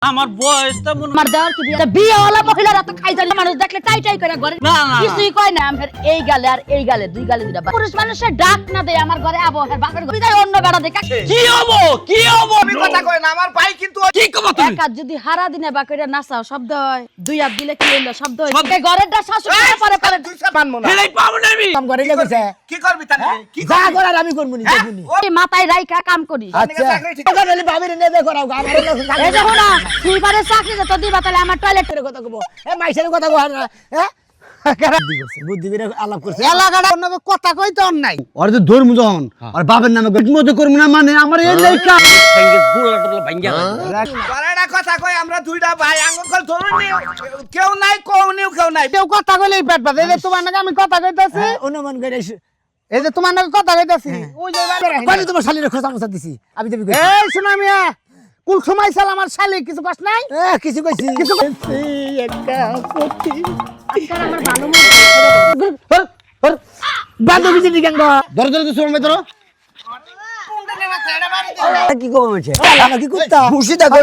আমার বয়সটা মনে আমার দেওয়ার কি বিয়েওয়ালা মহিলারা তো খাই জানি মানুষ দেখলে টাই টাই করে ঘরে না, না। কিছুই কয় না আমার এই গালে আর এই গালে দুই গালে দিটা পুরুষ মানুষের ডাক না দেয় আমার ঘরে আবহাওয়ার বাপের ঘরে যায় অন্য বেড়া দেখে কি হবো কি হবো আমি কথা কই না আমার ভাই কিন্তু কি কবো তুমি এক হাত যদি হারা দিনে বাকইরা নাচাও শব্দ হয় দুই হাত দিলে কি হইলো শব্দ হয় শব্দ- এই ঘরেরটা শাশুড়ি পরে পরে তুই সব মানমো না হেলাই পাবো না আমি কাম করে গেছে কি করবি তাহলে কি যা করবি করার আমি করব নি দেখুন নি ওই মাথায় রাইখা কাম করি আচ্ছা টাকা দিলে ভাবিরে নেবে করাও আমার এই দেখো না সুইপারের চাকরি যত দিবা তাহলে আমার টয়লেট কথা কব এ মাইসের কথা কহ না হ্যাঁ বুদ্ধি করে আলাপ করছে এলাকাটা অন্য কথা কই তো নাই ওর যে ধর্ম যখন আর বাবার নামে গট মতো করব না মানে আমার এই লেখা সঙ্গে বুড়া টুলা ভাঙ্গা তোরা কথা কই আমরা দুইটা ভাই আঙ্গুল ধরুন কেউ নাই কেউ নাই কেউ কথা কইলেই পেট পাতে এই যে তোমার নাকি আমি কথা কইতাছি অনুমান করে এই যে তোমার নাকি কথা কইতাছি ওই যে কইলে তোমার শালিরে খোঁচা মোছা দিছি আমি তুমি কই এই শোনা মিয়া কুল সময় সাল আমার শালি কিছু কষ্ট নাই কিছু কইছি কিছু একটা পতি আজকাল আমার ভালো বান্ধবী জিনি কেন ধরে ধরে তো শোন ধরো কি কম হয়েছে কি করতা খুশি দেখো